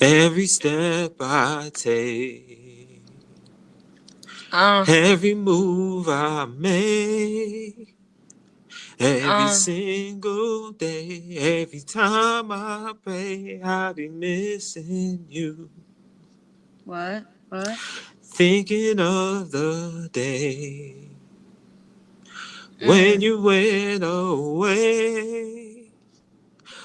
Every step I take, Uh, every move I make, every uh, single day, every time I pray, I'll be missing you. what? What? Thinking of the day when Mm, you went away.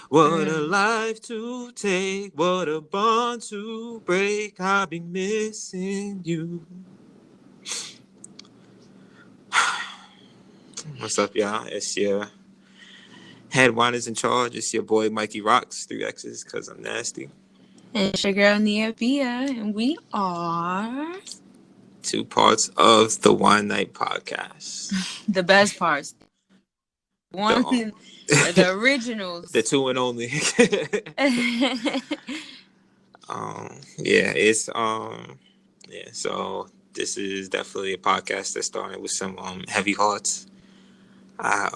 What a mm. life to take, what a bond to break. I'll be missing you. What's up, y'all? It's your head Winers in charge. It's your boy Mikey Rocks, 3X's, because I'm nasty. And it's your girl Nia.Biaa, and we are Two parts of the One Night Podcast. the best parts. The, One, the the originals. two and only. Yeah, yeah, so this is definitely a podcast that started with some heavy hearts. I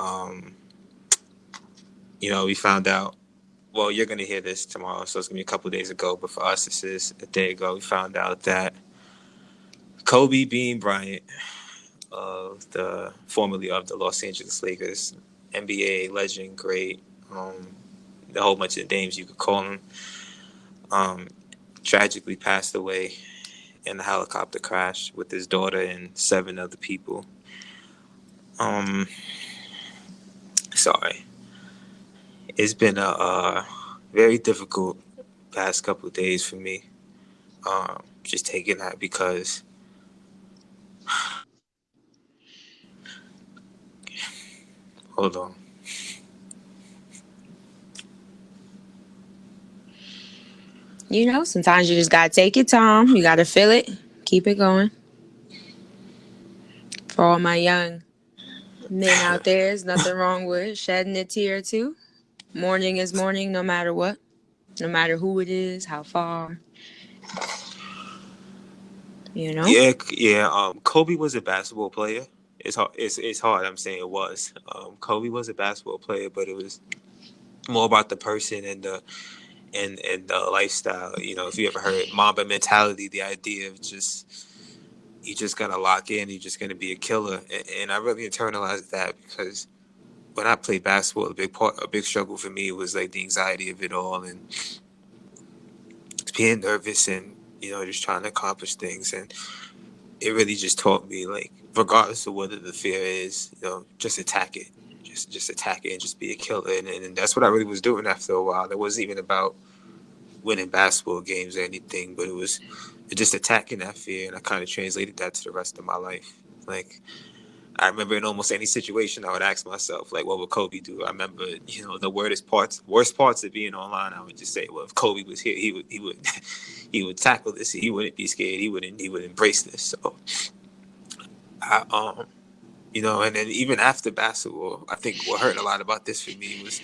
we found out, well, you're gonna hear this tomorrow, so it's gonna be a couple of days ago, but for us this is a day ago. We found out that Kobe Bean Bryant, of the formerly of the Los Angeles Lakers, NBA legend, great, the whole bunch of names you could call him, um, tragically passed away in a helicopter crash with his daughter and seven other people. Um, Sorry, it's been a very difficult past couple of days for me. Just taking that because, hold on. Sometimes you just gotta take your time. You gotta feel it. Keep it going. For all my young men out there, there's nothing wrong with shedding a tear or two. Morning is morning, no matter what. No matter who it is, how far, you know? Yeah, yeah. Kobe was a basketball player. It's hard. It's hard. I'm saying it was. Kobe was a basketball player, but it was more about the person and the lifestyle. If you ever heard Mamba mentality, the idea of just you just gonna lock in, you're just gonna be a killer, and I really internalized that because when I played basketball, a big struggle for me was like the anxiety of it all and being nervous and just trying to accomplish things, and it really just taught me, like, regardless of whether the fear is, just attack it, just attack it and just be a killer, and that's what I really was doing after a while. It wasn't even about winning basketball games or anything, but it was just attacking that fear, and I kind of translated that to the rest of my life. Like, I remember in almost any situation, I would ask myself, like, what would Kobe do? I remember, the worst parts of being online. I would just say, well, if Kobe was here, he would, he would tackle this. He wouldn't be scared. He would embrace this. So, I, and then even after basketball, I think what hurt a lot about this for me was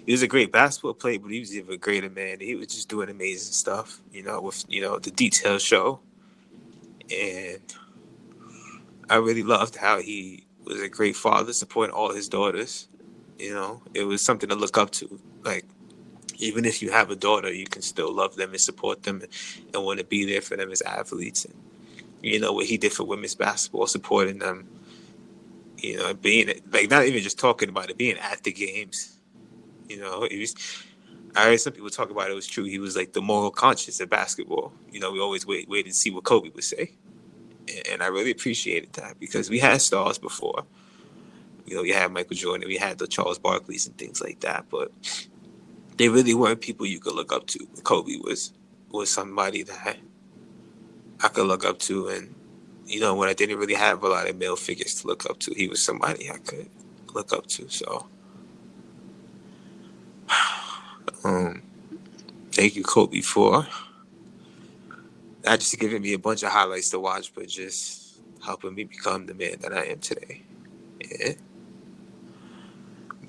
he was a great basketball player, but he was even a greater man. He was just doing amazing stuff, with the details show, and I really loved how he was a great father, supporting all his daughters. It was something to look up to. Like, even if you have a daughter, you can still love them and support them and want to be there for them as athletes. And what he did for women's basketball, supporting them. Being like not even just talking about it, being at the games. He was. I heard some people talk about it was true. He was like the moral conscience of basketball. We always wait and see what Kobe would say, and I really appreciated that because we had stars before. We had Michael Jordan, we had the Charles Barkley's and things like that, but they really weren't people you could look up to. Kobe was somebody that I could look up to, and when I didn't really have a lot of male figures to look up to, he was somebody I could look up to. So, um, thank you, Kobe, for not just giving me a bunch of highlights to watch, but just helping me become the man that I am today. And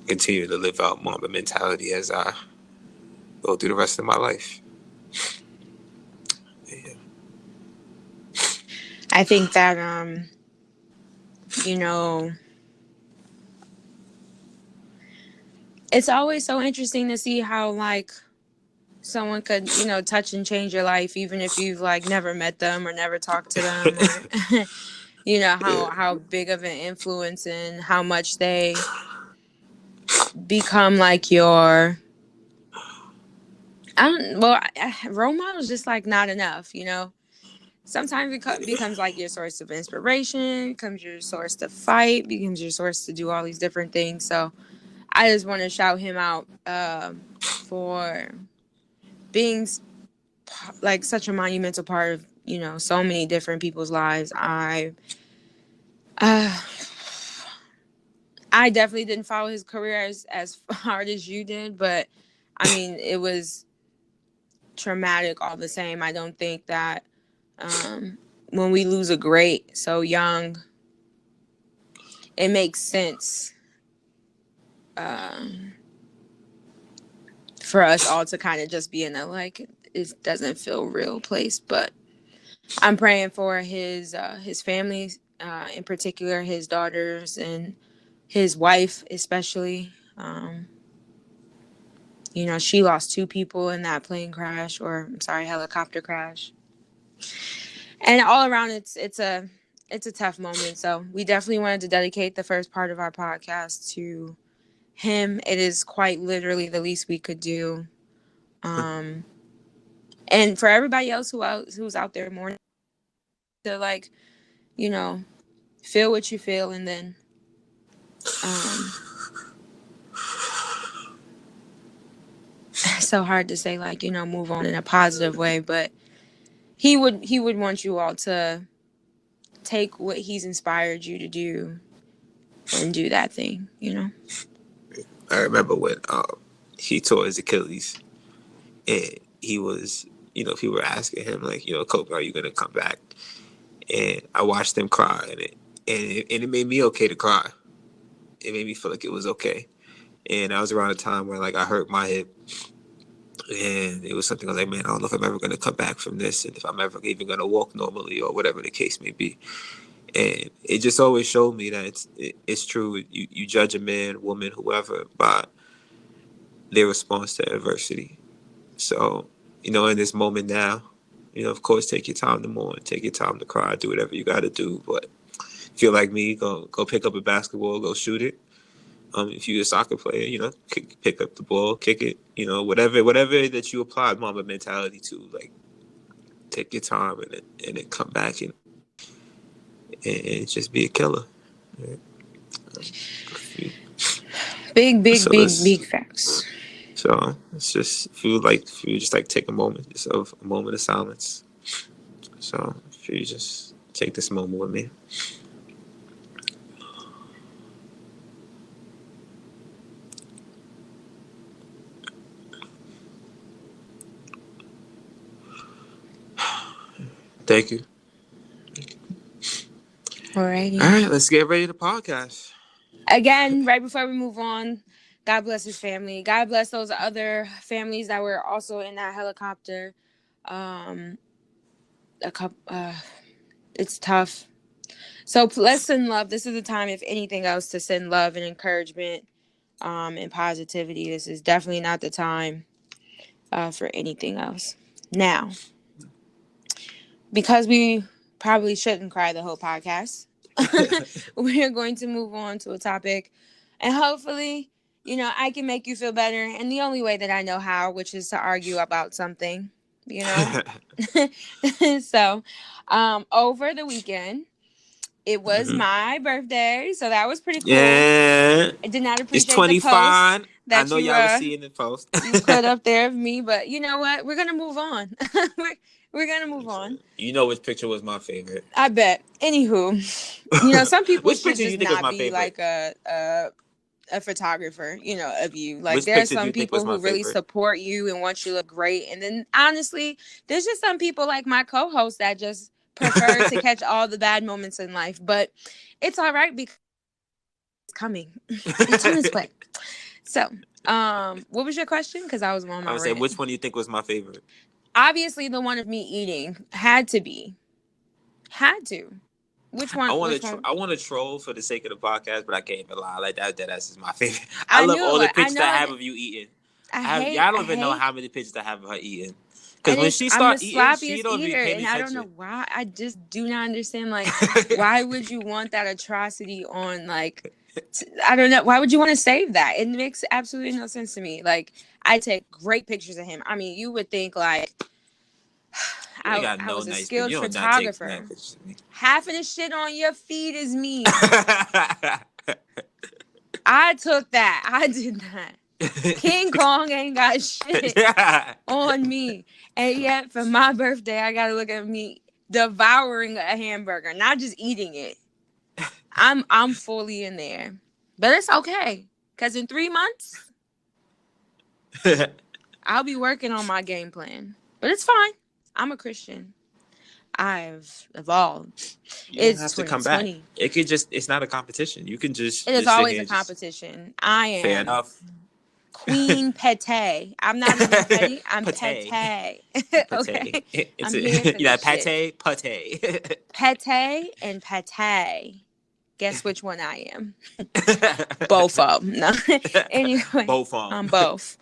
continue to live out Mamba mentality as I go through the rest of my life. Yeah. I think that, you know, it's always so interesting to see how, like, someone could, touch and change your life, even if you've like never met them or never talked to them, or Yeah. how big of an influence and how much they become like your I don't well role models just like not enough, sometimes it becomes like your source of inspiration, becomes your source to fight, becomes your source to do all these different things. So I just want to shout him out for being like such a monumental part of so many different people's lives. Uh, I definitely didn't follow his career as hard as you did, but I mean it was traumatic all the same. I don't think that when we lose a great so young, it makes sense um, for us all to kind of just be in a like it doesn't feel real place. But I'm praying for his family, in particular his daughters and his wife especially. She lost two people in that plane crash, or I'm sorry, helicopter crash. And all around it's a tough moment. So we definitely wanted to dedicate the first part of our podcast to him. It is quite literally the least we could do. Um, and for everybody else who's out there mourning, to like, you know, feel what you feel, and then it's so hard to say like, move on in a positive way, but he would want you all to take what he's inspired you to do and do that thing. I remember when he tore his Achilles, and he was, people were asking him like, Kobe, are you gonna come back? And I watched him cry, and it made me okay to cry. It made me feel like it was okay. And I was around a time where like I hurt my hip, and it was something I was like, man, I don't know if I'm ever gonna come back from this, and if I'm ever even gonna walk normally or whatever the case may be. And it just always showed me that it's true. You judge a man, woman, whoever by their response to adversity. So, in this moment now, of course, take your time to mourn, take your time to cry, do whatever you got to do. But if you're like me, go pick up a basketball, go shoot it. If you're a soccer player, pick up the ball, kick it. Whatever that you applied Mamba mentality to, like take your time and then come back and just be a killer. Right? Big facts. So it's just if you just like take a moment, just a moment of silence. So if you just take this moment with me. Thank you. Alrighty. All right, let's get ready to podcast. Again, right before we move on, God bless his family. God bless those other families that were also in that helicopter. It's tough. So let's send love. This is the time, if anything else, to send love and encouragement, and positivity. This is definitely not the time for anything else. Now, because we probably shouldn't cry the whole podcast, we're going to move on to a topic, and hopefully, I can make you feel better. And the only way that I know how, which is to argue about something, So, over the weekend, it was my birthday, so that was pretty cool. Yeah. I did not It's appreciate the 25. post I that know y'all was seeing the post. you put up there of me, but you know what? We're gonna move on. we're gonna move on. You know which picture was my favorite. I bet. Anywho, some people Which should picture do you just think was not my be favorite? like a photographer, of you. Like Which there are picture do some you think was people my who really favorite? support you and want you to look great, and then honestly, there's just some people like my co-host that just prefer to catch all the bad moments in life. But it's all right because it's coming. It's on its way. So, what was your question? Because I was on I my would say, rant. which one do you think was my favorite? Obviously, the one of me eating had to be. Had to. Which one? Which one? I want to troll for the sake of the podcast, but I can't even lie. Like that. That is my favorite. I I love knew all the it. I pictures know I have it. of you eating. I don't even know hate. how many pictures I have of her eating. Because And when she I'm the start eating, she sloppiest don't be eater, paying and I don't know attention. why. I just do not understand. Like, why would you want that atrocity on? Like, I don't know. Why would you want to save that? It makes absolutely no sense to me. Like, I take great pictures of him. I mean, you would think like You ain't got I no was a nice pictures. skilled You don't not take photographer. nice pictures of me. Half of the shit on your feed is me. I took that. I did that. King Kong ain't got shit on me. And yet for my birthday, I gotta look at me devouring a hamburger, not just eating it. I'm fully in there. But it's okay. Cause in 3 months, I'll be working on my game plan. But it's fine. I'm a Christian. I've evolved. You don't It's have to come back. 2020. It's not a competition. You can It is just sit always here a and just competition. I fair am enough. Queen Pate. I'm not even petty. I'm Pate. Pate. Pate. Okay. It's I'm here for this shit. pate. Pate and pate. Guess which one I am? Both of them. No. Anyway, Both I'm both.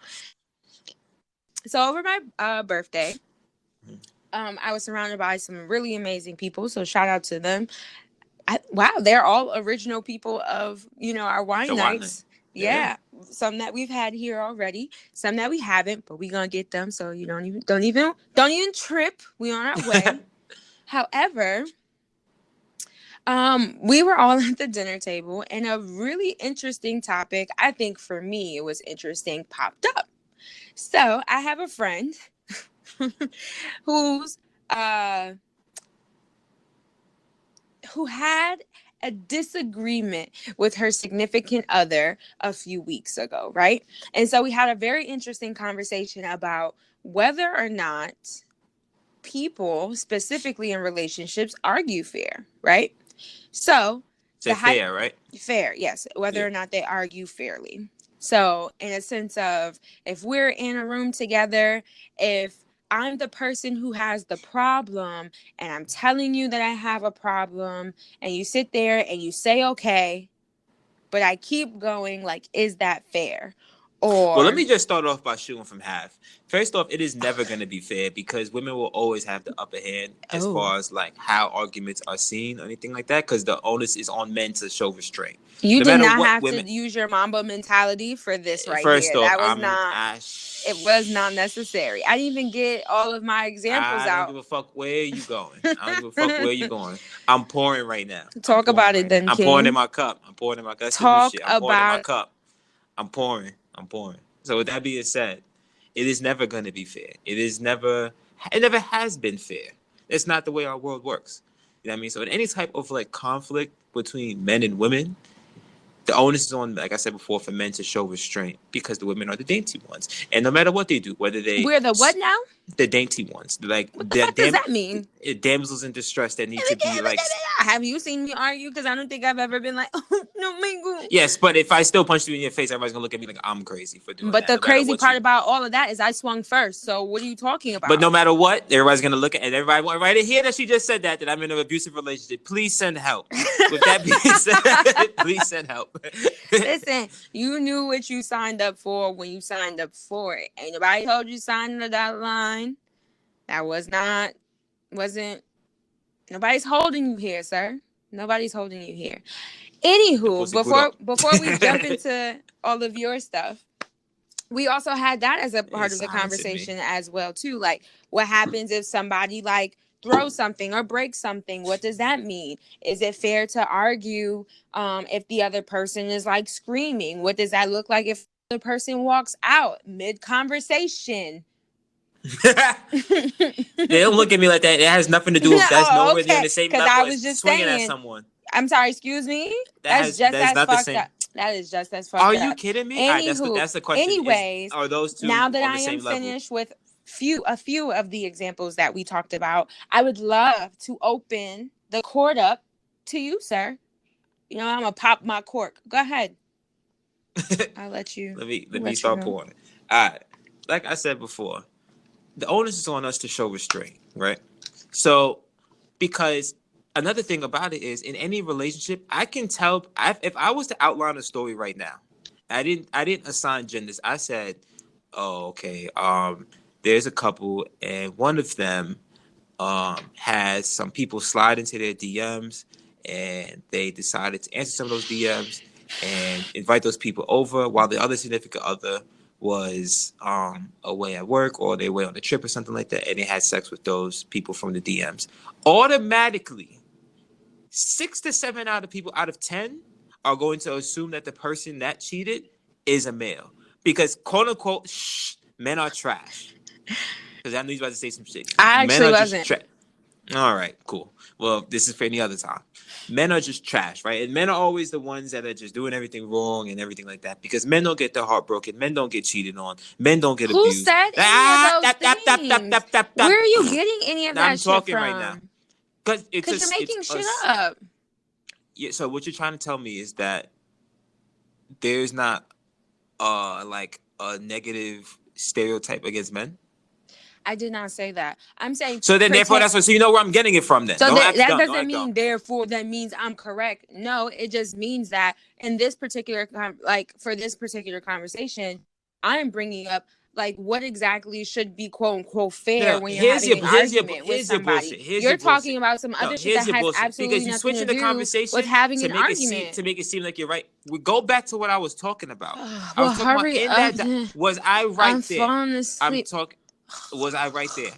So over my birthday, I was surrounded by some really amazing people. So shout out to them. Wow, they're all original people of our wine The wine nights. Yeah. Yeah, some that we've had here already, some that we haven't, but we gonna get them. So you don't even trip. We on our way. However, we were all at the dinner table, and a really interesting topic, I think for me it was interesting, popped up. So I have a friend who's who had a disagreement with her significant other a few weeks ago, right? And so we had a very interesting conversation about whether or not people, specifically in relationships, argue fair, right? So, Say fair, right? fair, yes, whether Yeah. or not they argue fairly. So, in a sense of if we're in a room together, if I'm the person who has the problem and I'm telling you that I have a problem and you sit there and you say, okay, but I keep going, like, is that fair? Well, let Or, me just start off by shooting from half. First off, it is never going to be fair because women will always have the upper hand as oh, far as like how arguments are seen or anything like that because the onus is on men to show restraint. you No did matter not what have to women. use your Mamba mentality for this right First here. off, That was not, it was not necessary. I didn't even get all of my examples I don't out. give a fuck where you going. I don't give a fuck where you going. I'm pouring right now. Talk about it then, I'm pouring in King. my cup. That's the new Talk shit. I'm pouring in my about cup. I'm pouring. So with that being said, it is never going to be fair. It never has been fair. It's not the way our world works. You know what I mean? So in any type of like conflict between men and women, the onus is on, like I said before, for men to show restraint because the women are the dainty ones. And no matter what they do, whether they... we're the what now? The dainty ones. Like, What the fuck does that mean? damsels in distress that need to be like... Have you seen me argue? Because I don't think I've ever been like, oh, no, mango. Yes, but if I still punch you in your face, everybody's going to look at me like I'm crazy for doing But that. the No matter crazy what part you... about all of that is I swung first. So what are you talking about? But no matter what, everybody's going to look at... And everybody right to hear that she just said that I'm in an abusive relationship. Please send help. With that being said, please send help. Listen, you knew what you signed up for when you signed up for it. Ain't nobody told you sign the dotted line. That wasn't, nobody's holding you here, sir. Nobody's holding you here. Anywho, before we jump into all of your stuff, we also had that as a part of the conversation as well, too. Like, what happens if somebody like throws something or breaks something? What does that mean? Is it fair to argue if the other person is like screaming? What does that look like if the person walks out mid-conversation? They don't look at me like that. It has nothing to do with that's nowhere near okay. the same Because level I was as just swinging saying, at someone. I'm sorry, excuse me? That's just as not the fucked same. up. That is just as fucked up. Are you kidding me? Anywho, that's the question. anyways, Are those two now that on the I am same level? finished with a few of the examples that we talked about, I would love to open the court up to you, sir. You know, I'm gonna pop my cork. Go ahead. I'll let you. Let me start pouring. All right. Like I said before, the onus is on us to show restraint, right? So, because another thing about it is, in any relationship, I can tell if I was to outline a story right now, I didn't assign genders. I said Oh, okay. There's a couple, and one of them has some people slide into their DMs, and they decided to answer some of those DMs and invite those people over, while the other significant other was away at work or they were on a trip or something like that, and they had sex with those people from the DMs. Automatically, 6 to 7 out of people out of 10 are going to assume that the person that cheated is a male, because quote unquote, men are trash. Because I knew you was about to say some shit. I Men actually are wasn't. just trash. All right, cool. Well, this is for any other time. Men are just trash, right? And men are always the ones that are just doing everything wrong and everything like that, because men don't get their heart broken. Men don't get cheated on. Men don't get Who abused. said any of those things? Where are you getting any of that I'm shit talking from? right now. Because you're making shit up. Yeah, so what you're trying to tell me is that there's not like a negative stereotype against men? I did not say that. I'm saying so. Then therefore, that's what. So you know where I'm getting it from. Then so that doesn't mean therefore that means I'm correct. No, it just means that in this particular for this particular conversation, I'm bringing up like what exactly should be quote unquote fair when you're having an argument with somebody. You're talking about some other shit that has absolutely nothing to do with having an argument. To make it seem like you're right. We go back to what I was talking about. Well, I was talking about was I right I'm there? falling asleep. I'm talking. Was I right there?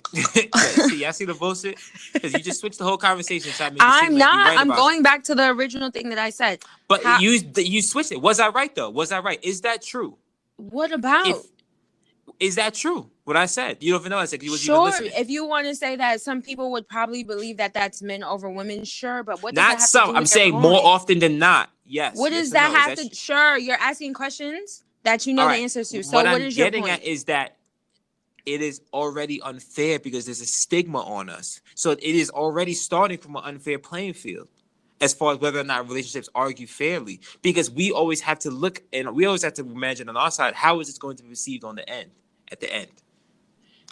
See, I see the bullshit because you just switched the whole conversation. I'm not. I'm going back to the original thing that I said. But you switched it. Was I right though? Was I right? Is that true? What about? Is that true? What I said? You don't even know. I said you was even sure. listening. If you want to say that some people would probably believe that that's men over women, sure. But what? Not some. I'm saying more often than not. Yes. What does that have to? Sure, you're asking questions that you know the answers to. So what is your point? What I'm getting at is that it is already unfair because there's a stigma on us. So it is already starting from an unfair playing field as far as whether or not relationships argue fairly. Because we always have to look and we always have to imagine on our side, how is this going to be received on the end, at the end?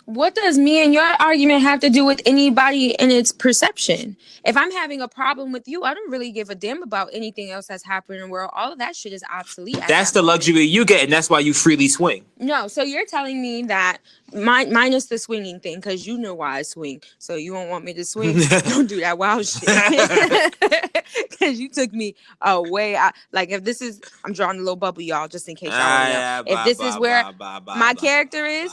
What does me and your argument have to do with anybody in its perception? If I'm having a problem with you, I don't really give a damn about anything else that's happening in the world. All of that shit is obsolete. That's the luxury you get, and that's why you freely swing. No, so you're telling me that minus the swinging thing, because you know why I swing. So you don't want me to swing? Don't do that wild shit. Because you took me away. Like if this is, I'm drawing a little bubble, y'all, just in case y'all know. If this is where my character is,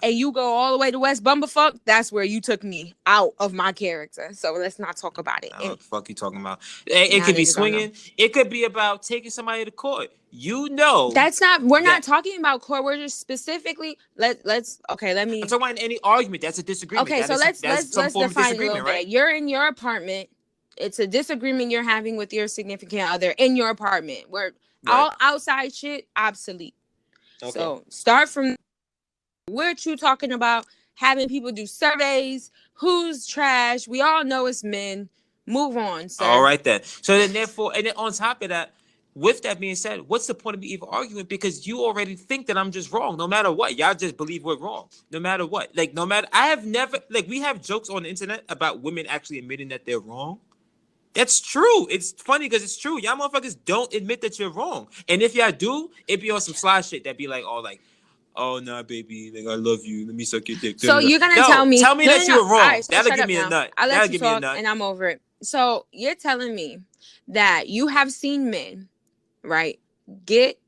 and you go all the way to West Bumblefuck, that's where you took me out of my character. So let's not talk about it. What the fuck you talking about? It could be swinging. It could be about taking somebody to court. You know, that's not. We're not talking about court. We're just specifically. Let's. Okay, let me. I'm talking about any argument. That's a disagreement. Okay, so let's define a little bit. You're in your apartment. It's a disagreement you're having with your significant other in your apartment. Where all outside shit obsolete. Okay. So start from. What you talking about? Having people do surveys. Who's trash? We all know it's men. Move on, sir. All right then. So then, therefore, and then on top of that. With that being said, what's the point of me even arguing? Because you already think that I'm just wrong. No matter what, y'all just believe we're wrong. No matter what, like no matter. I have never we have jokes on the internet about women actually admitting that they're wrong. That's true. It's funny because it's true. Y'all motherfuckers don't admit that you're wrong. And if y'all do, it be on some sly shit that be like, oh nah, baby, like I love you. Let me suck your dick. So you're gonna tell me that you're wrong. Right, so that'll give me a nut. I'll let you talk, and I'm over it. So you're telling me that you have seen men. Right, get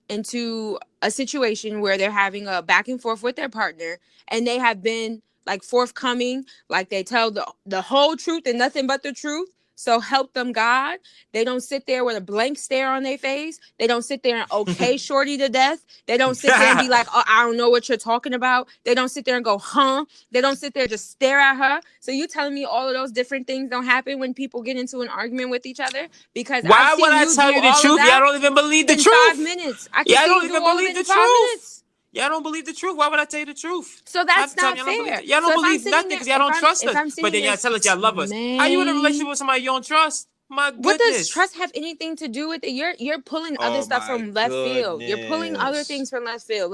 into a situation where they're having a back and forth with their partner, and they have been like forthcoming, like they tell the whole truth and nothing but the truth. So help them God. They don't sit there with a blank stare on their face. They don't sit there and okay shorty to death. They don't sit there and be like, oh, I don't know what you're talking about. They don't sit there and go, huh? They don't sit there and just stare at her. So you telling me all of those different things don't happen when people get into an argument with each other? Because why would I tell you the truth? Y'all don't even believe the truth. 5 minutes. Y'all don't even believe the truth. Y'all don't believe the truth. Why would I tell you the truth? So that's not fair. Y'all don't believe nothing because y'all don't trust us. But then y'all tell us y'all love us. How you in a relationship with somebody you don't trust? My goodness. What does trust have anything to do with it? You're pulling other stuff from left field. You're pulling other things from left field.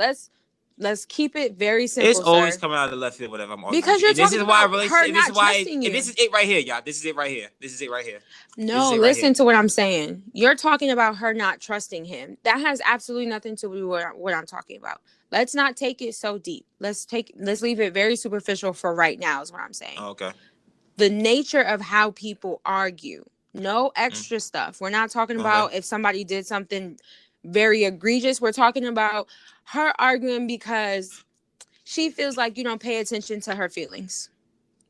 Let's keep it very simple. It's always coming out of the left field, whatever I'm arguing. Because you're talking about her not trusting you. This is it right here, y'all. This is it right here. No, listen to what I'm saying. You're talking about her not trusting him. That has absolutely nothing to do with what I'm talking about. let's not take it so deep. Let's leave it very superficial for right now is what I'm saying. Oh, okay. The nature of how people argue. No extra stuff. We're not talking about if somebody did something very egregious. We're talking about her arguing because she feels like you don't pay attention to her feelings.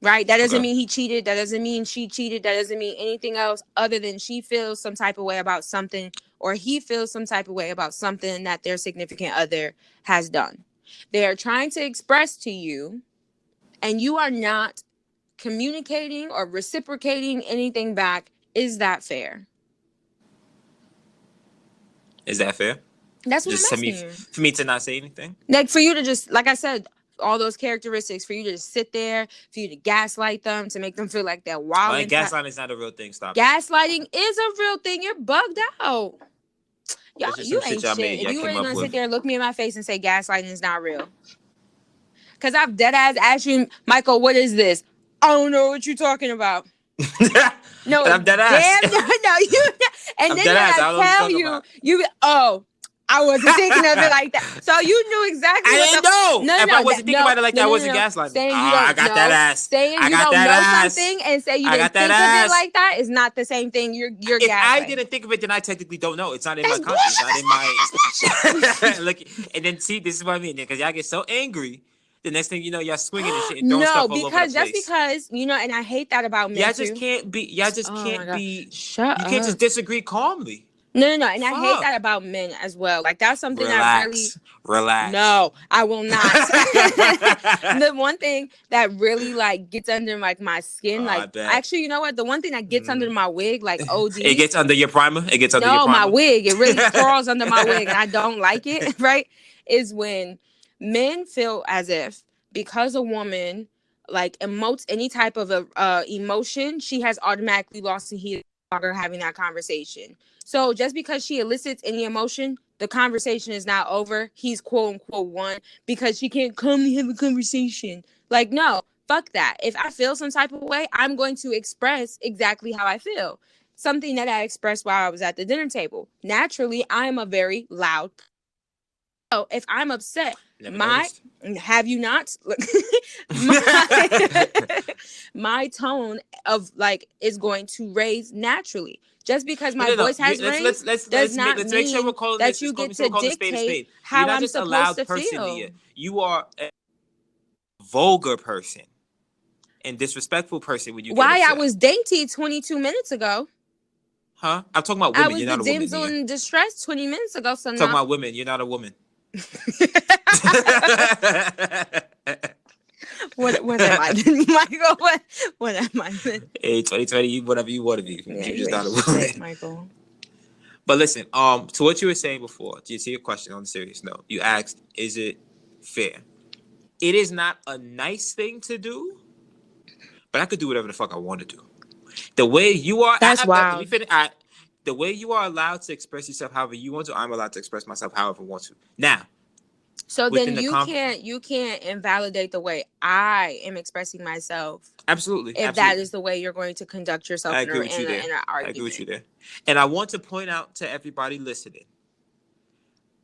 Right? That doesn't mean he cheated. That doesn't mean she cheated. That doesn't mean anything else other than she feels some type of way about something, or he feels some type of way about something that their significant other has done. They are trying to express to you, and you are not communicating or reciprocating anything back. Is that fair? Is that fair? That's what Just I'm asking you. for me to not say anything? Like, for you to just, like I said, all those characteristics, for you to just sit there, for you to gaslight them, to make them feel like they're wild. Like, gaslighting is not a real thing. Stop. Gaslighting is a real thing. You're bugged out. Y'all, you ain't shit. If you really gonna sit there and look me in my face and say gaslighting is not real. Because I've dead ass asked you, Michael, what is this? I don't know what you're talking about. No, and I'm dead ass. Damn, no, you. And I'm then when I tell you, I wasn't thinking of it like that. So you knew exactly. I didn't know. If I wasn't thinking about it like that, I wasn't gaslighting. I got that ass. Saying you don't know something and say you didn't think of it like that is not the same thing. You're gaslighting. If I didn't think of it, then I technically don't know. It's not in my conscience. Not in my. Look, and then see, this is what I mean. Because y'all get so angry. The next thing you know, y'all swinging and shit and throwing stuff all over the place. No, because, and I hate that about men, y'all just can't be. Shut up. You can't just disagree calmly. No. And I hate that about men as well. Like, that's something that really... Relax. No, I will not. The one thing that really, like, gets under, like, my skin, actually, you know what? The one thing that gets under my wig, like, OD... It gets under your primer? It gets under your primer? No, my wig. It really crawls under my wig, and I don't like it, right? Is when men feel as if because a woman, like, emotes any type of emotion, she has automatically lost and he is no longer having that conversation. So just because she elicits any emotion, the conversation is not over. He's quote unquote won because she can't calmly have a conversation. Like, no, fuck that. If I feel some type of way, I'm going to express exactly how I feel. Something that I expressed while I was at the dinner table. Naturally, I am a very loud. So if I'm upset, have you not? my tone of, like, is going to raise naturally. Just because my voice has raised does not mean that you get to dictate how I'm supposed to feel. You are a vulgar person and disrespectful person when you get Why? upset. I was dainty 22 minutes ago. Huh? I'm talking about women. You're not a woman. I was the damsel in distress 20 minutes ago. So I'm talking about women. You're not a woman. What am I then, Michael? What am I then? Hey, 2020, you whatever you want to be. Yeah, you're just not a woman, Michael. But listen, to what you were saying before, to your question on a serious note, you asked, is it fair? It is not a nice thing to do, but I could do whatever the fuck I want to do. The way you are, that's wild. The way you are allowed to express yourself however you want to, I'm allowed to express myself however I want to. Now, so then you can't invalidate the way I am expressing myself. Absolutely. If that is the way you're going to conduct yourself in an argument. I agree with you there. And I want to point out to everybody listening,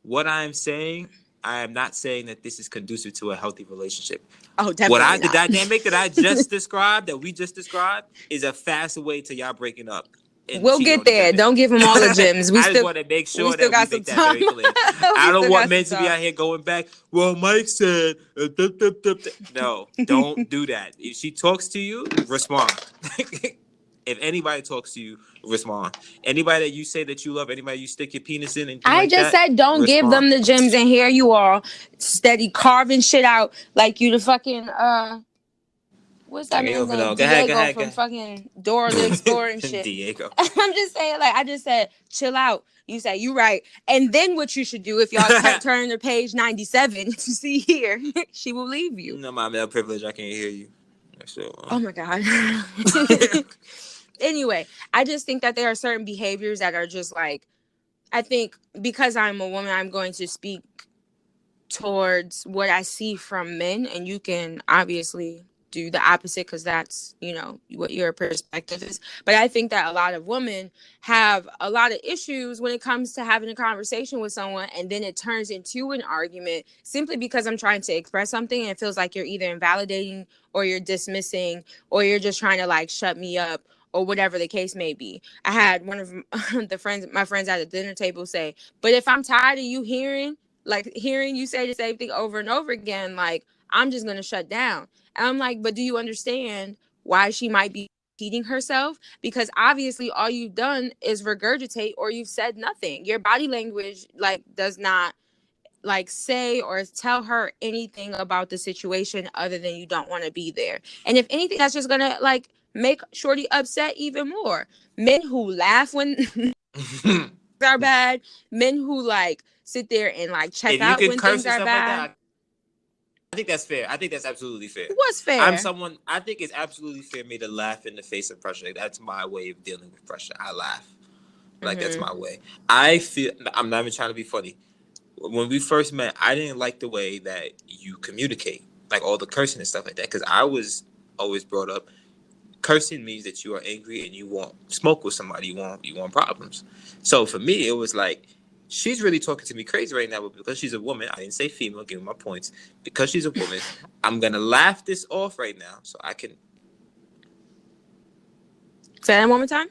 what I am saying, I am not saying that this is conducive to a healthy relationship. Oh, definitely The dynamic that I just described, that we just described, is a fast way to y'all breaking up. We'll get there. Don't give them all the gems. I just want to make sure that we make that very clear. I don't want men to be out here going back, well, Mike said... No, don't do that. If she talks to you, respond. If anybody talks to you, respond. Anybody that you say that you love, anybody you stick your penis in, and I just said don't give them the gems, and here you are, steady carving shit out like you the fucking what's that man's name? Diego from fucking Dora the Explorer and shit. Diego. I'm just saying, like, I just said, chill out. You say, you right. And then what you should do, if y'all turn to page 97 to see here, she will leave you. No, my male privilege, I can't hear you. So, oh my God. Anyway, I just think that there are certain behaviors that are just like, I think because I'm a woman, I'm going to speak towards what I see from men, and you can obviously do the opposite because that's, you know, what your perspective is. But I think that a lot of women have a lot of issues when it comes to having a conversation with someone, and then it turns into an argument simply because I'm trying to express something, and it feels like you're either invalidating or you're dismissing or you're just trying to like shut me up or whatever the case may be. I had one of my friends at the dinner table say, but if I'm tired of you hearing you say the same thing over and over again, like, I'm just going to shut down. And I'm like, but do you understand why she might be repeating herself? Because obviously all you've done is regurgitate, or you've said nothing. Your body language, like, does not like say or tell her anything about the situation other than you don't want to be there. And if anything, that's just going to like make Shorty upset even more. Men who laugh when are bad, men who like sit there and like check out when things are bad. Like that, I think that's fair. I think that's absolutely fair. What's fair? I think it's absolutely fair for me to laugh in the face of pressure. That's my way of dealing with pressure. I laugh. Like, that's my way. I feel, I'm not even trying to be funny. When we first met, I didn't like the way that you communicate, like all the cursing and stuff like that, because I was always brought up, cursing means that you are angry and you want smoke with somebody. You want problems. So for me, it was like, she's really talking to me crazy right now, but because she's a woman, I didn't say female, give me my points. Because she's a woman, I'm going to laugh this off right now so I can. Say that one more time.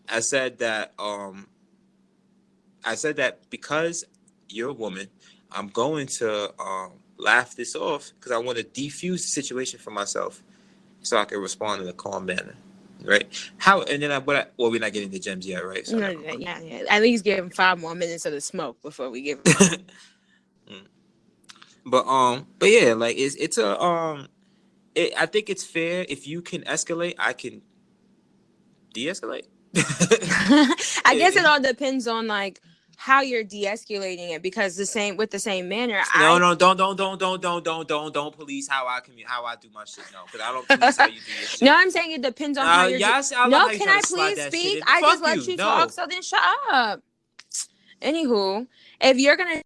I said that because you're a woman, I'm going to laugh this off because I want to defuse the situation for myself so I can respond in a calm manner. Right? How and then we're not getting the gems yet, right? So yeah. At least give him 5 more minutes of the smoke before we give him. But yeah, like it's a I think it's fair if you can escalate, I can de-escalate. I guess it all depends on like how you're de-escalating it, because the same manner. Don't police how I do my shit. No, because I don't police how you do your shit. No, I'm saying it depends on how you're. No, can I please speak? I just let you talk, so then shut up. Anywho, if you're gonna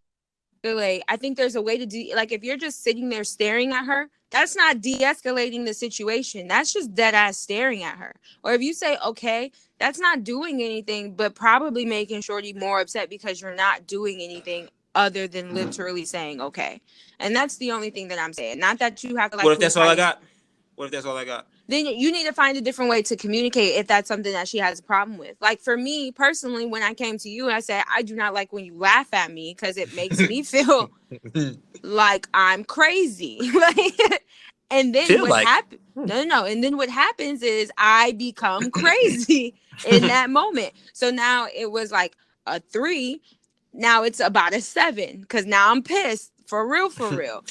escalate, I think there's a way to like if you're just sitting there staring at her, that's not de-escalating the situation. That's just dead ass staring at her. Or if you say, okay, that's not doing anything, but probably making Shorty more upset because you're not doing anything other than literally saying, okay. And that's the only thing that I'm saying. Not that you have to like. What if that's all I got? What if that's all I got? Then you need to find a different way to communicate if that's something that she has a problem with. Like for me personally, when I came to you, I said, I do not like when you laugh at me because it makes me feel like I'm crazy. And then what happens? No. And then what happens is I become crazy in that moment. So now it was like a 3. Now it's about a 7 because now I'm pissed for real.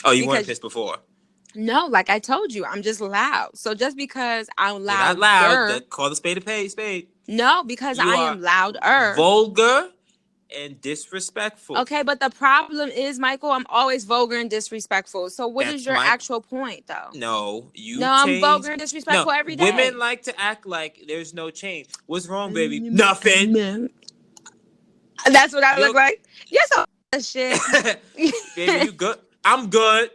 Oh, you weren't pissed before? No, like I told you, I'm just loud. So just because I'm loud, you're not loud. Call the spade a spade. No, because I am louder, vulgar, and disrespectful. Okay, but the problem is, Michael, I'm always vulgar and disrespectful. So what is your actual point, though? No, I'm vulgar and disrespectful every day. Women like to act like there's no change. What's wrong, baby? Nothing. That's what I look like. You're so shit. Baby, you good? I'm good.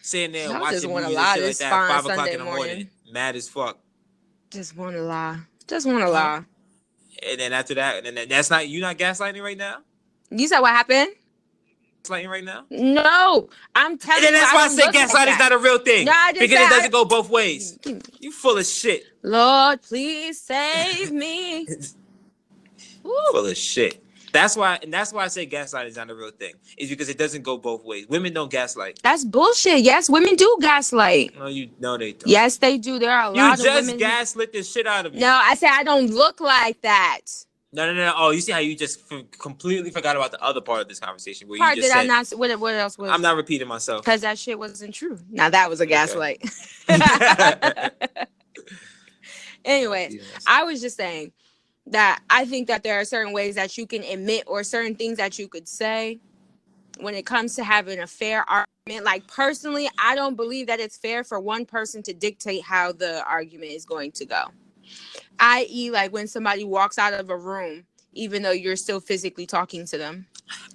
Sitting there watching movies and shit like that, 5 o'clock in the morning, mad as fuck. Just want to lie. And then after that, and then that's not, you not gaslighting right now? You said what happened? Gaslighting right now? No, I'm telling you. And then that's why I said gaslighting's not a real thing. No, because it doesn't go both ways. You full of shit. Lord, please save me. Full of shit. That's why I say gaslighting is not a real thing. It's because it doesn't go both ways. Women don't gaslight. That's bullshit. Yes, women do gaslight. No, they don't. Yes, they do. There are a lot of women. You just gaslit the shit out of me. No, I said I don't look like that. No. Oh, you see how you just completely forgot about the other part of this conversation where you just said. What else was? I'm not repeating myself. Because that shit wasn't true. Now that was a gaslight. Anyways, yes. I was just saying that I think that there are certain ways that you can admit or certain things that you could say when it comes to having a fair argument. Like personally, I don't believe that it's fair for one person to dictate how the argument is going to go. I.e., like when somebody walks out of a room, even though you're still physically talking to them.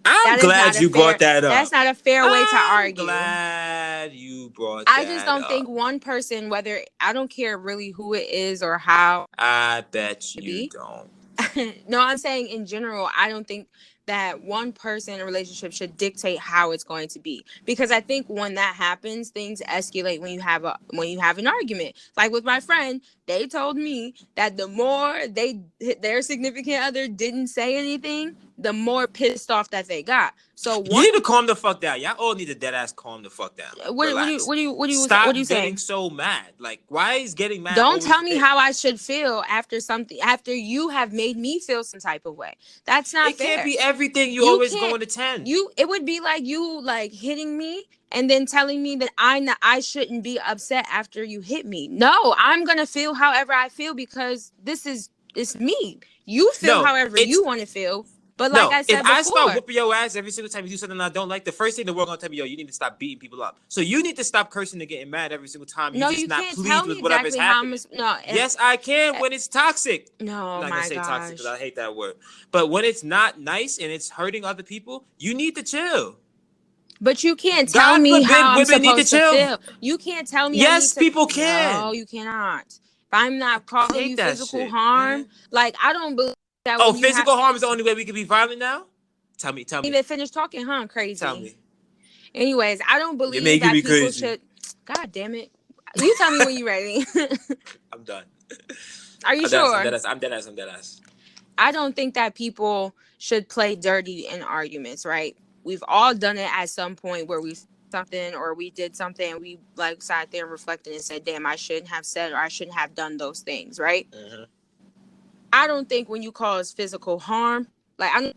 I'm glad you brought that up. That's not a fair way to argue. I'm glad you brought I that just don't up. think one person, whether I don't care really who it is or how. I bet you don't. No, I'm saying in general, I don't think that one person in a relationship should dictate how it's going to be, because I think when that happens, things escalate when you have an argument. Like with my friend, they told me that the more their significant other didn't say anything, the more pissed off that they got. So you need to calm the fuck down. Y'all all need to dead ass calm the fuck down. What do you Stop what do you getting say? so mad. Like, why is getting mad? Don't tell me how I should feel after you have made me feel some type of way. That's not fair. It can't be everything you always going to 10. It would be like you like hitting me and then telling me that I shouldn't be upset after you hit me. No, I'm gonna feel however I feel because it's me. You feel however you want to feel. But like I said before, if I start whooping your ass every single time you do something I don't like, the first thing the world gonna tell me, yo, you need to stop beating people up. So you need to stop cursing and getting mad every single time. No, you can't tell me exactly how I'm. Yes, I can when it's toxic. No, I'm not gonna say toxic because I hate that word. But when it's not nice and it's hurting other people, you need to chill. But you can't tell me how I'm supposed to feel. You can't tell me. Yes, people can. No, you cannot. If I'm not calling you physical harm, man. Like I don't believe that. Oh, physical harm is the only way we can be violent now? Tell me. Even finish talking, huh? Crazy. Tell me. Anyways, I don't believe that people should. God damn it! You tell me when you're ready. I'm done. Are you sure? I'm dead ass. I don't think that people should play dirty in arguments, right? We've all done it at some point where we something or we did something and we like sat there and reflected and said, damn, I shouldn't have said or I shouldn't have done those things, right? Mm-hmm. I don't think when you cause physical harm, like I'm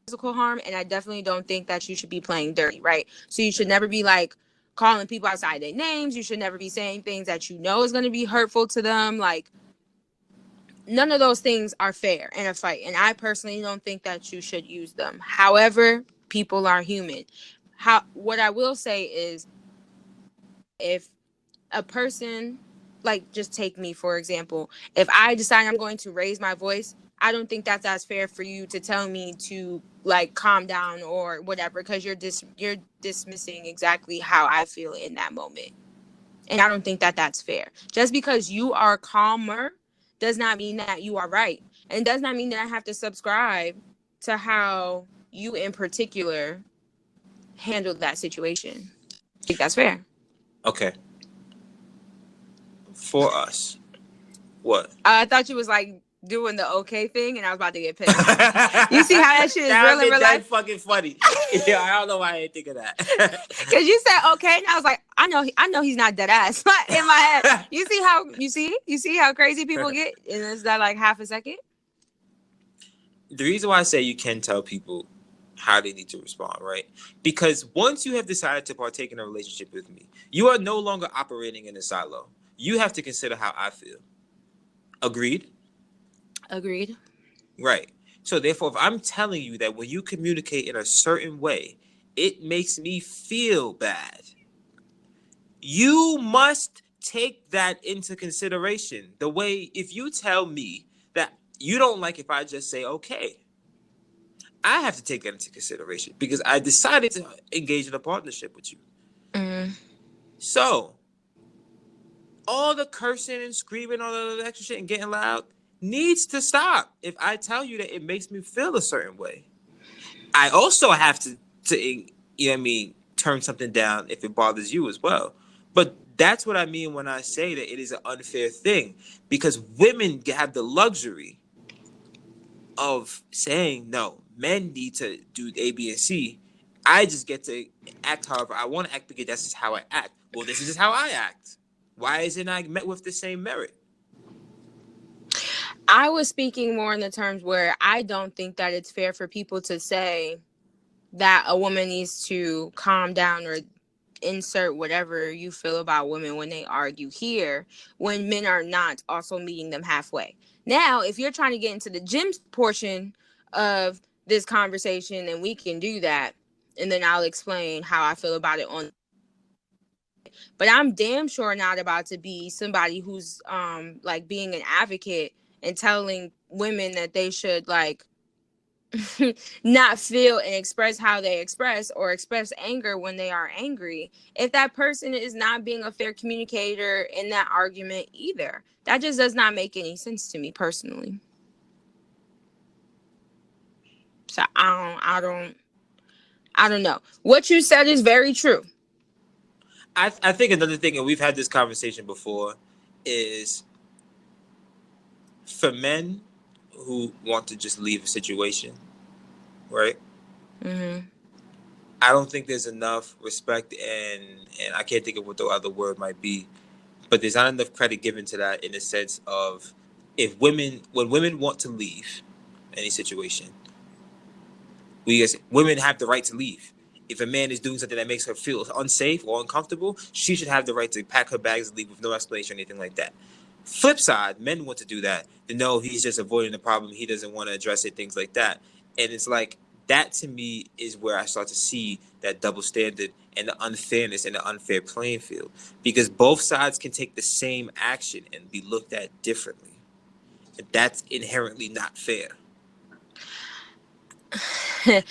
physical harm, and I definitely don't think that you should be playing dirty, right? So you should never be like calling people outside their names. You should never be saying things that you know is going to be hurtful to them. Like none of those things are fair in a fight. And I personally don't think that you should use them. However, people are human. What I will say is if a person, like just take me for example, if I decide I'm going to raise my voice, I don't think that's as fair for you to tell me to like calm down or whatever, because you're dismissing exactly how I feel in that moment. And I don't think that that's fair. Just because you are calmer does not mean that you are right. And does not mean that I have to subscribe to how you in particular handled that situation. I think that's fair. Okay. For us. What? I thought you was like doing the okay thing and I was about to get pissed. You see how that shit is real in real life? That's fucking funny. Yeah, I don't know why I didn't think of that. Because you said okay and I was like, I know he's not dead ass in my head. You see how crazy people get in this that like half a second? The reason why I say you can tell people how they need to respond, right? Because once you have decided to partake in a relationship with me, you are no longer operating in a silo. You have to consider how I feel. Agreed? Agreed. Right. So therefore, if I'm telling you that when you communicate in a certain way, it makes me feel bad, you must take that into consideration. The way, if you tell me that you don't like if I just say, okay, I have to take that into consideration because I decided to engage in a partnership with you. Mm. So, all the cursing and screaming, all the extra shit and getting loud needs to stop. If I tell you that it makes me feel a certain way, I also have to you know what I mean, turn something down if it bothers you as well. But that's what I mean when I say that it is an unfair thing, because women have the luxury of saying, no, men need to do A, B, and C. I just get to act however I want to act because that's just how I act. Well, this is just how I act. Why is it not met with the same merit? I was speaking more in the terms where I don't think that it's fair for people to say that a woman needs to calm down or insert whatever you feel about women when they argue here, when men are not also meeting them halfway. Now, if you're trying to get into the gym portion of this conversation, then we can do that. And then I'll explain how I feel about it on. But I'm damn sure not about to be somebody who's like being an advocate and telling women that they should like not feel and express how they express or express anger when they are angry, if that person is not being a fair communicator in that argument either. That just does not make any sense to me personally. So I don't know. What you said is very true. I think another thing, and we've had this conversation before, is for men who want to just leave a situation, right? Mm-hmm. I don't think there's enough respect, and I can't think of what the other word might be, but there's not enough credit given to that in the sense of when women want to leave any situation, we as women have the right to leave. If a man is doing something that makes her feel unsafe or uncomfortable, she should have the right to pack her bags and leave with no explanation or anything like that. Flip side, men want to do that. They know he's just avoiding the problem. He doesn't want to address it, things like that. And it's like, that to me is where I start to see that double standard and the unfairness and the unfair playing field. Because both sides can take the same action and be looked at differently. And that's inherently not fair.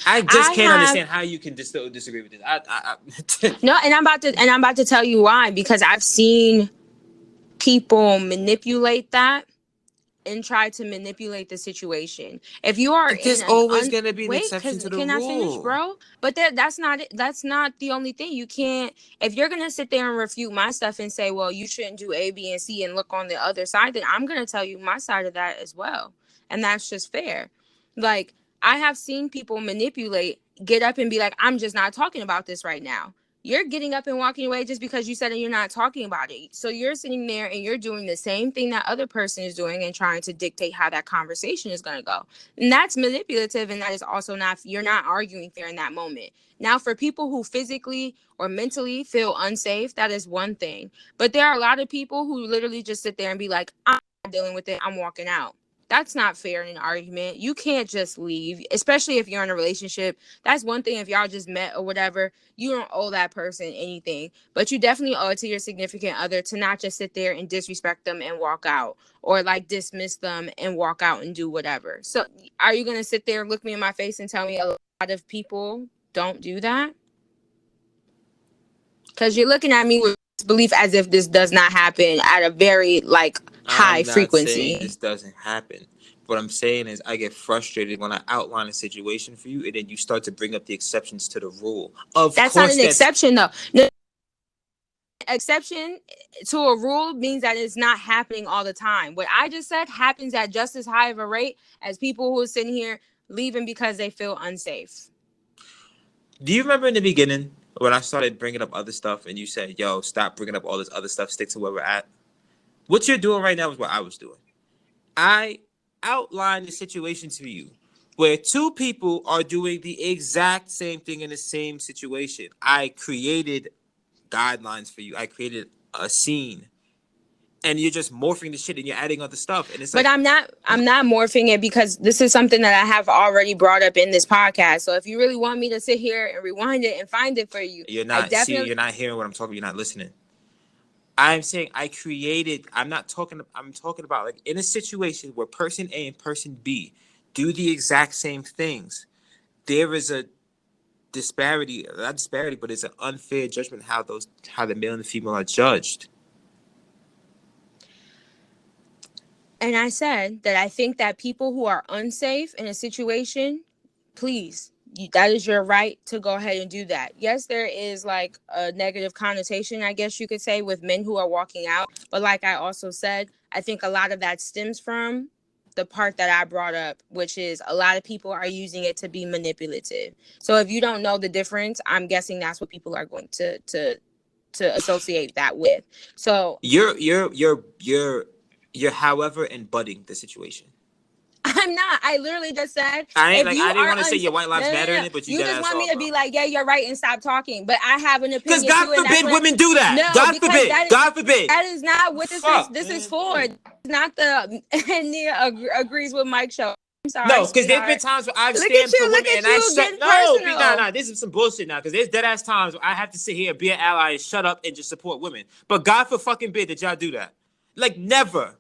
I just can't understand how you can disagree with this. No, and I'm about to tell you why, because I've seen people manipulate that and try to manipulate the situation. If you are there's always gonna be an exception to the rule. Can I finish, bro? But that's not it. That's not the only thing. You can't, if you're gonna sit there and refute my stuff and say, well, you shouldn't do A, B, and C and look on the other side, then I'm gonna tell you my side of that as well. And that's just fair. Like, I have seen people manipulate, get up and be like, I'm just not talking about this right now. You're getting up and walking away just because you said that you're not talking about it. So you're sitting there and you're doing the same thing that other person is doing and trying to dictate how that conversation is going to go. And that's manipulative, and that is also not, you're not arguing fair in that moment. Now, for people who physically or mentally feel unsafe, that is one thing. But there are a lot of people who literally just sit there and be like, I'm not dealing with it, I'm walking out. That's not fair in an argument. You can't just leave, especially if you're in a relationship. That's one thing. If y'all just met or whatever, you don't owe that person anything. But you definitely owe it to your significant other to not just sit there and disrespect them and walk out, or like dismiss them and walk out and do whatever. So are you going to sit there, look me in my face and tell me a lot of people don't do that? Because you're looking at me with disbelief as if this does not happen at a very high frequency. Saying this doesn't happen. What I'm saying is I get frustrated when I outline a situation for you and then you start to bring up the exceptions to the rule. That's not an exception, though. No, exception to a rule means that it's not happening all the time. What I just said happens at just as high of a rate as people who are sitting here leaving because they feel unsafe. Do you remember in the beginning when I started bringing up other stuff and you said, yo, stop bringing up all this other stuff, stick to where we're at? What you're doing right now is what I was doing. I outlined the situation to you where two people are doing the exact same thing in the same situation. I created guidelines for you. I created a scene. And you're just morphing the shit and you're adding other stuff. And it's but I'm not morphing it, because this is something that I have already brought up in this podcast. So if you really want me to sit here and rewind it and find it for you, you're not hearing what I'm talking. You're not listening. I'm saying I'm talking about like in a situation where person A and person B do the exact same things. There is a disparity, not disparity, but it's an unfair judgment how the male and the female are judged. And I said that I think that people who are unsafe in a situation, please, that is your right to go ahead and do that. Yes, there is like a negative connotation, I guess you could say, with men who are walking out. But like I also said, I think a lot of that stems from the part that I brought up, which is a lot of people are using it to be manipulative. So if you don't know the difference, I'm guessing that's what people are going to associate that with. So you're however embodying the situation. I'm not. I literally just said. I didn't want to say your white lives matter in it, but you just want me to be like, yeah, you're right, and stop talking. But I have an opinion. Because God forbid women do that. No, God forbid. That is not what this is for. It's not the. And Nia agrees with Mike show. I'm sorry. No, because there's been times where I've stand for women and I shut. No, this is some bullshit now. Because there's dead ass times where I have to sit here and be an ally and shut up and just support women. But God for fucking bid did y'all do that? Like never.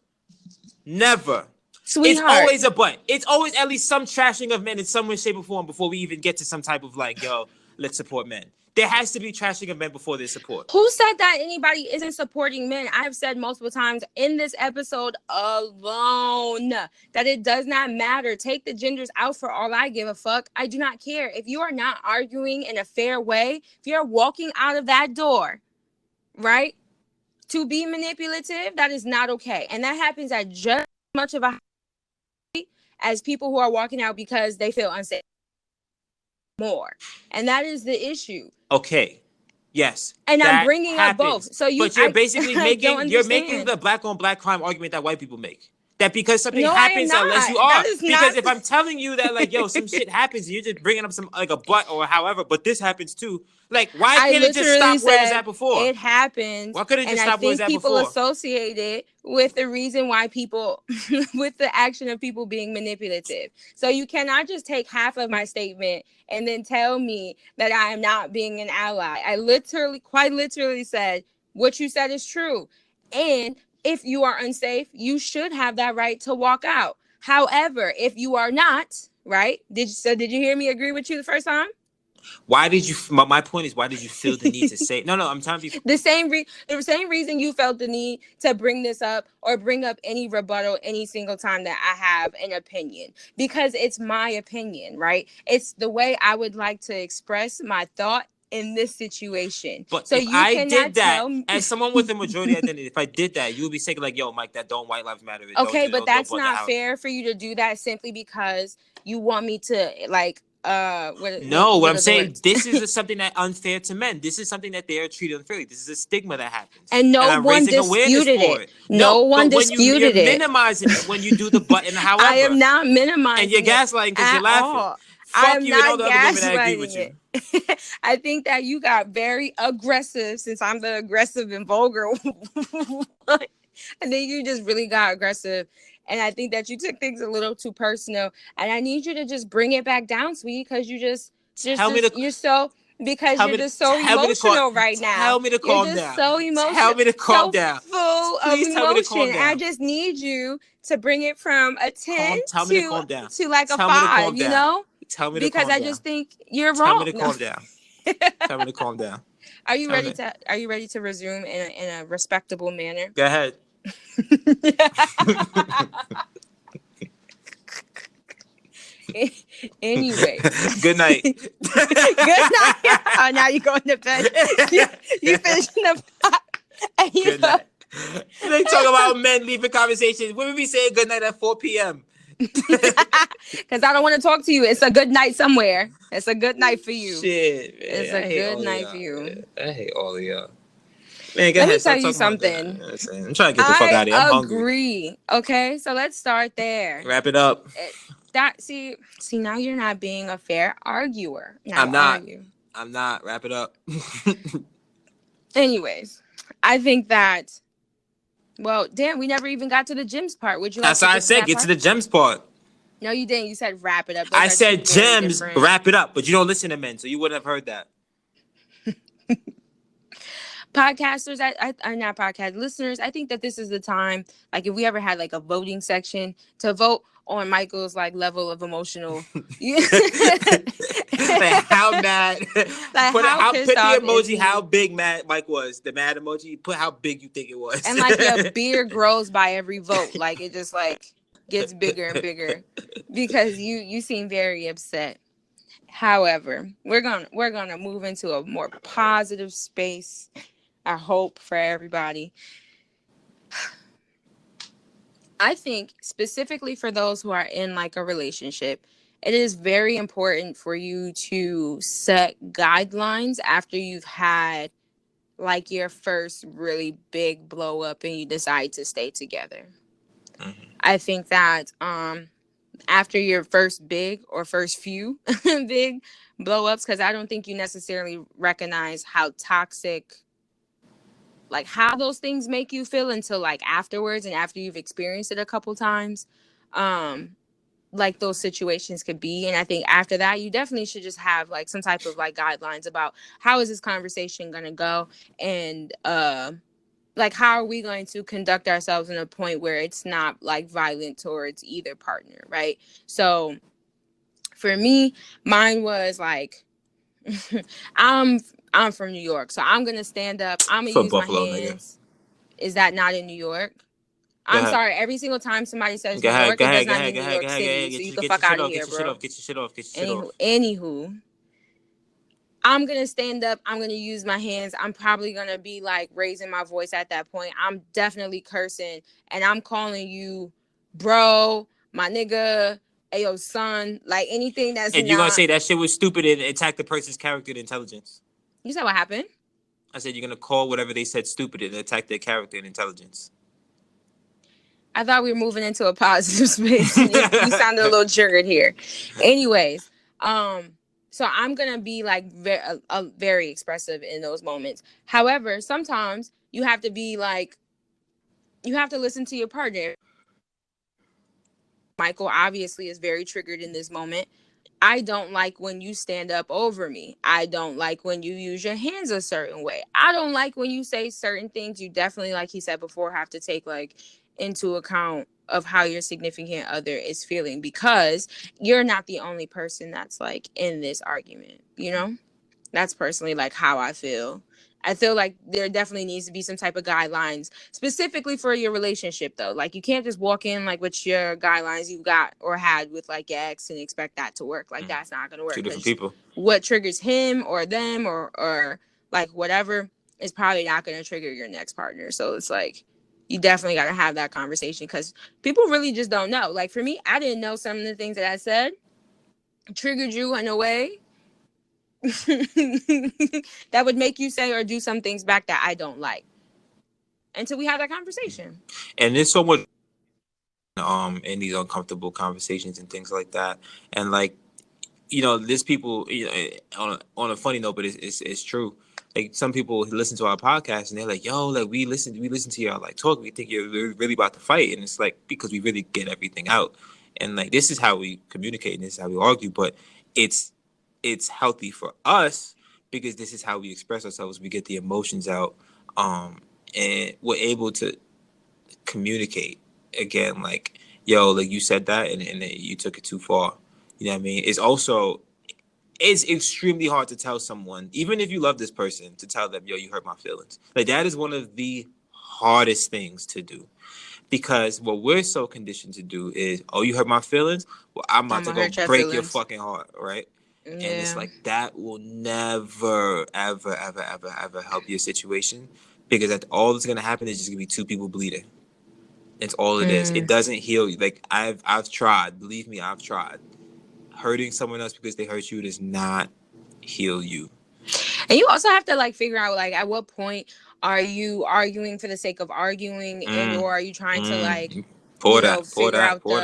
Sweetheart. It's always a but. It's always at least some trashing of men in some way, shape, or form before we even get to some type of like, yo, let's support men. There has to be trashing of men before there's support. Who said that anybody isn't supporting men? I've said multiple times in this episode alone that it does not matter. Take the genders out for all I give a fuck. I do not care. If you are not arguing in a fair way, if you're walking out of that door, right, to be manipulative, that is not okay. And that happens at just as much of a as people who are walking out because they feel unsafe more. And that is the issue. Okay. Yes. And I'm bringing up both. So but you're basically making the black on black crime argument that white people make. That because something happens unless you are. Because if I'm telling you that like, yo, some shit happens and you're just bringing up some like a butt or however, but this happens too. Like, why can't it just stop where it was at before? It happens. Why couldn't it just stop where it was at before? And I think people associate it with the reason why people, with the action of people being manipulative. So you cannot just take half of my statement and then tell me that I am not being an ally. I quite literally said, what you said is true. And if you are unsafe, you should have that right to walk out. However, if you are not, right? Did you hear me agree with you the first time? Why did you? My point is, why did you feel the need to say? No, I'm telling you. The same reason you felt the need to bring this up or bring up any rebuttal any single time that I have an opinion, because it's my opinion, right? It's the way I would like to express my thought in this situation. But so if you I did that as someone with a majority identity, if I did that, you would be saying like, "Yo, Mike, that don't white lives matter." Okay, but that's not fair for you to do that simply because you want me to like. What I'm saying, this is something that unfair to men. This is something that they are treated unfairly. This is a stigma that happens, and no one disputed it. No one disputed it. You're minimizing it when you do the button. However, I am not minimizing, and you're gaslighting because you're laughing. Fuck you and all the other women that agree with you. I think that you got very aggressive since I'm the aggressive and vulgar. I think you just really got aggressive. And I think that you took things a little too personal. And I need you to just bring it back down, sweetie, because you're just emotional right now. Tell me to calm down. So emotional. Tell me to calm down. Full of emotion. I just need you to bring it from a 10 to like a 5, you know? Tell me to calm down. Because I just think you're wrong. Tell me to calm down. Tell me to calm down. Are you ready to resume in a respectable manner? Go ahead. Anyway, good night. Good night. Oh, now you're going to bed. You finishing the pot. Good night. They talk about men leaving conversations. Women be saying good night at 4 p.m. Because I don't want to talk to you. It's a good night somewhere. It's a good night for you. Shit, man. It's a good night for you. Man. I hate all of y'all. Man, Let me tell you something. I'm trying to get the fuck out of here. I'm agree. Hungry. Okay, so let's start there. Wrap it up. See, now you're not being a fair arguer. Now I'm not. I'm not. Wrap it up. Anyways, I think that. Well, damn, we never even got to the gems part. Would you? That's why I said get to the gems part. No, you didn't. You said wrap it up. I said gems, wrap it up, but you don't listen to men, so you wouldn't have heard that. Podcasters, not podcast listeners, I think that this is the time, like if we ever had like a voting section to vote on Michael's like level of emotional. Like how mad. Like put the emoji how big Mike was. The mad emoji. Put how big you think it was. And like your beard grows by every vote. Like it just like gets bigger and bigger because you seem very upset. However, we're gonna move into a more positive space. I hope for everybody. I think specifically for those who are in like a relationship, it is very important for you to set guidelines after you've had like your first really big blow up and you decide to stay together. Mm-hmm. I think that after your first big or first few big blow ups, because I don't think you necessarily recognize how toxic, like how those things make you feel until like afterwards and after you've experienced it a couple times, like those situations could be. And I think after that, you definitely should just have like some type of like guidelines about how is this conversation going to go and like, how are we going to conduct ourselves in a point where it's not like violent towards either partner, right? So for me, mine was like, I'm I'm from New York, so I'm gonna stand up. I'm gonna From use my Buffalo, nigga. hands. Is that not in New York? Go I'm ahead. sorry. Every single time somebody says Go New ahead. York, Go it does ahead. Go not ahead. mean Go New ahead. Go York ahead. Go City. ahead. So you Get can your fuck shit out of off. Get here, your shit bro. off. Get your shit off. Get your shit off. Anywho, I'm gonna stand up. I'm gonna use my hands. I'm probably gonna be like raising my voice at that point. I'm definitely cursing, and I'm calling you, bro, my nigga, ayo, son, like anything that's And you're gonna not. say that shit was stupid and attack the person's character and intelligence. You said what happened? I said you're gonna call whatever they said stupid and attack their character and intelligence. I thought we were moving into a positive space. You sounded a little triggered here. Anyways, so I'm gonna be like very expressive in those moments. However, sometimes you have to be like, you have to listen to your partner. Michael obviously is very triggered in this moment. I don't like when you stand up over me. I don't like when you use your hands a certain way. I don't like when you say certain things. You definitely, like he said before, have to take like into account of how your significant other is feeling, because you're not the only person that's like in this argument, you know? That's personally like how I feel. I feel like there definitely needs to be some type of guidelines specifically for your relationship though. Like you can't just walk in like with your guidelines you've got or had with like your ex and expect that to work. Like that's not gonna work. Two different people. What triggers him or them or like whatever is probably not gonna trigger your next partner. So it's like you definitely gotta have that conversation, because people really just don't know. Like for me, I didn't know some of the things that I said triggered you in a way that would make you say or do some things back that I don't like until we have that conversation. And there's so much in these uncomfortable conversations and things like that. And like, you know, there's people, you know, on a funny note, but it's true. Like some people listen to our podcast and they're like, "Yo, like we listen to y'all like talk. We think you're really about to fight," and it's like because we really get everything out, and like this is how we communicate and this is how we argue. But it's healthy for us because this is how we express ourselves. We get the emotions out, and we're able to communicate again. Like, yo, like you said that, and you took it too far. You know what I mean? It's extremely hard to tell someone, even if you love this person, to tell them, yo, you hurt my feelings. Like that is one of the hardest things to do, because what we're so conditioned to do is, oh, you hurt my feelings? Well, I'm about to go break your fucking heart, right? Yeah. And it's like that will never, ever, ever, ever, ever help your situation, because all that's gonna happen is just gonna be two people bleeding. It's all it is. It doesn't heal you. Like I've tried. Believe me, I've tried. Hurting someone else because they hurt you does not heal you. And you also have to like figure out like at what point are you arguing for the sake of arguing, and or are you trying to like figure out the or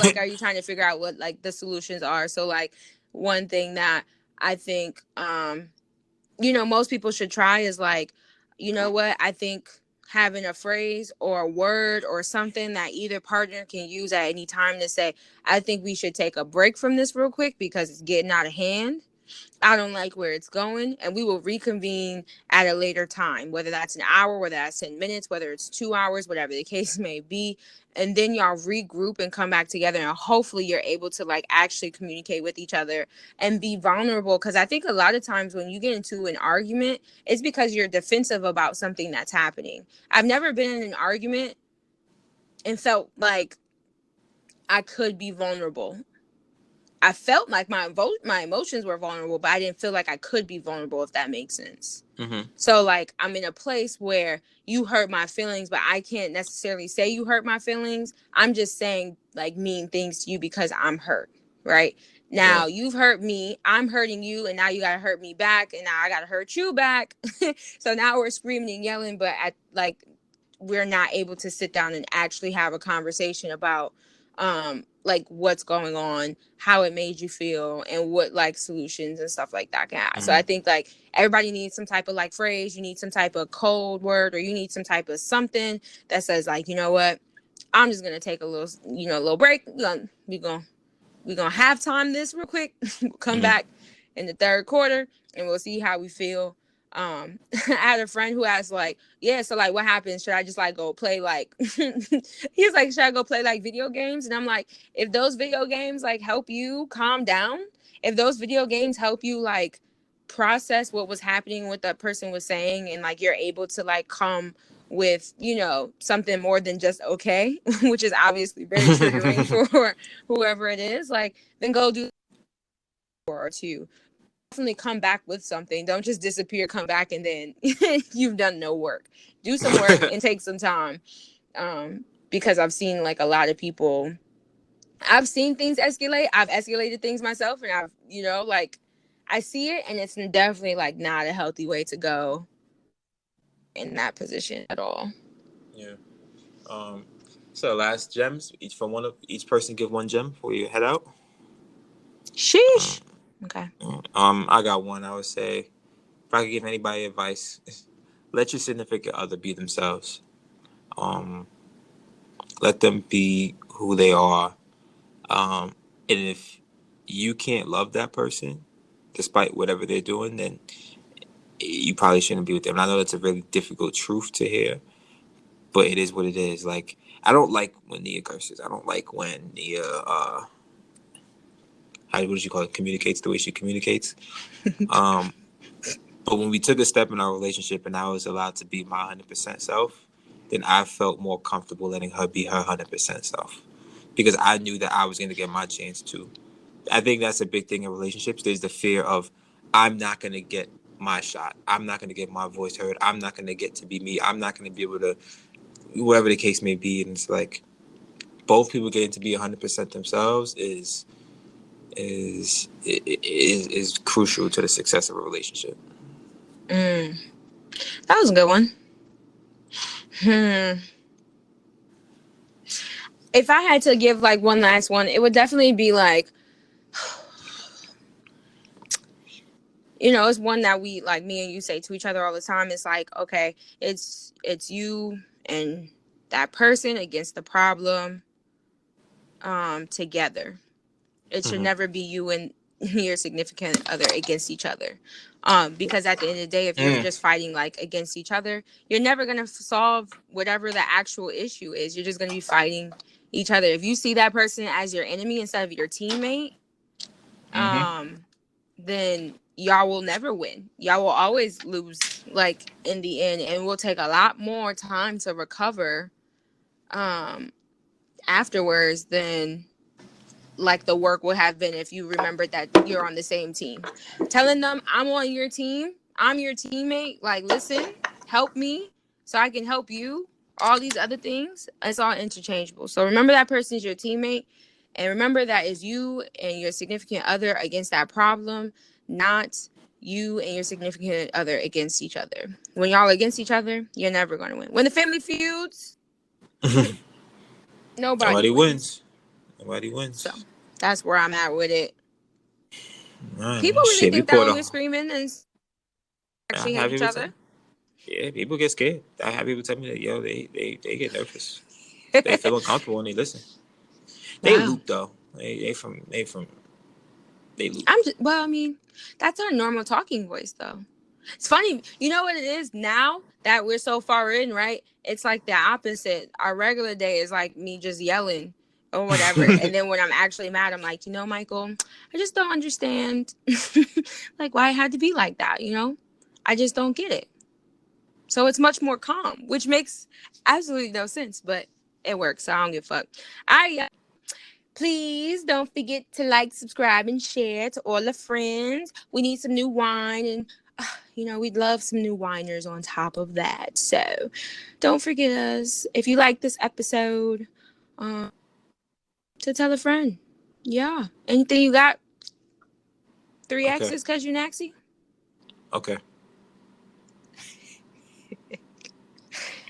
like are you trying to figure out what like the solutions are. So like one thing that I think you know most people should try is like, you know what, I think having a phrase or a word or something that either partner can use at any time to say, I think we should take a break from this real quick because it's getting out of hand. I don't like where it's going, and we will reconvene at a later time, whether that's an hour, whether that's 10 minutes, whether it's 2 hours, whatever the case may be. And then y'all regroup and come back together, and hopefully you're able to like actually communicate with each other and be vulnerable. Because I think a lot of times when you get into an argument, it's because you're defensive about something that's happening. I've never been in an argument and felt like I could be vulnerable. I felt like my emotions were vulnerable, but I didn't feel like I could be vulnerable, if that makes sense. Mm-hmm. So like I'm in a place where you hurt my feelings, but I can't necessarily say you hurt my feelings. I'm just saying like mean things to you because I'm hurt, right? Now you've hurt me, I'm hurting you, and now you gotta hurt me back, and now I gotta hurt you back. So now we're screaming and yelling, but at like we're not able to sit down and actually have a conversation about like what's going on, how it made you feel, and what like solutions and stuff like that can have. So I think like everybody needs some type of like phrase, you need some type of code word, or you need some type of something that says like, you know what, I'm just gonna take a little, you know, a little break. We're gonna have time this real quick. Come back in the third quarter and we'll see how we feel. I had a friend who asked like, yeah, so like what happens? Should I just like go play like he's like, should I go play like video games? And I'm like, if those video games like help you calm down, if those video games help you like process what was happening, what that person was saying, and like you're able to like come with, you know, something more than just okay, which is obviously very triggering for whoever it is, like then go do or two. Definitely come back with something. Don't just disappear, come back, and then you've done no work. Do some work and take some time. Because I've seen like a lot of people, I've seen things escalate. I've escalated things myself, and I've, you know, like I see it, and it's definitely like not a healthy way to go in that position at all. Yeah. So last gems, each person give one gem before you head out. Sheesh. Okay. I got one. I would say, if I could give anybody advice, let your significant other be themselves. Let them be who they are. And if you can't love that person, despite whatever they're doing, then you probably shouldn't be with them. And I know that's a really difficult truth to hear, but it is what it is. Like, I don't like when Nia curses. I don't like when Nia, what did you call it? Communicates the way she communicates. But when we took a step in our relationship and I was allowed to be my 100% self, then I felt more comfortable letting her be her 100% self, because I knew that I was going to get my chance too. I think that's a big thing in relationships. There's the fear of, I'm not going to get my shot. I'm not going to get my voice heard. I'm not going to get to be me. I'm not going to be able to, whatever the case may be. And it's like, both people getting to be 100% themselves is crucial to the success of a relationship. That was a good one. If I had to give like one last one, it would definitely be like, you know, it's one that we, like me and you say to each other all the time. It's like, okay, it's you and that person against the problem, together. It should never be you and your significant other against each other. Because at the end of the day, if you're just fighting like against each other, you're never going to solve whatever the actual issue is. You're just going to be fighting each other. If you see that person as your enemy instead of your teammate, then y'all will never win. Y'all will always lose, like in the end, and will take a lot more time to recover afterwards than like the work would have been if you remembered that you're on the same team. Telling them, I'm on your team, I'm your teammate, like, listen, help me so I can help you. All these other things, it's all interchangeable. So remember that person's your teammate, and remember that is you and your significant other against that problem, not you and your significant other against each other. When y'all against each other, you're never going to win. When the family feuds, nobody wins. Nobody wins. So that's where I'm at with it. Man, people really think that when we're screaming and actually hit each other. Yeah, people get scared. I have people tell me that, yo, they get nervous. They feel uncomfortable when they listen. They loop though. They loop. Well, I mean, that's our normal talking voice though. It's funny. You know what it is now that we're so far in, right? It's like the opposite. Our regular day is like me just yelling or whatever. And then when I'm actually mad, I'm like, you know, Michael, I just don't understand like why it had to be like that, you know? I just don't get it. So it's much more calm, which makes absolutely no sense, but it works. So I don't give a fuck. Please don't forget to like, subscribe, and share to all the friends. We need some new wine, and you know, we'd love some new winers on top of that. So don't forget us. If you like this episode, to tell a friend. Yeah. Anything you got? 3 X's because you naxy? Okay.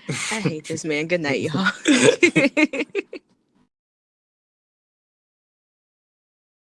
I hate this, man. Good night, y'all.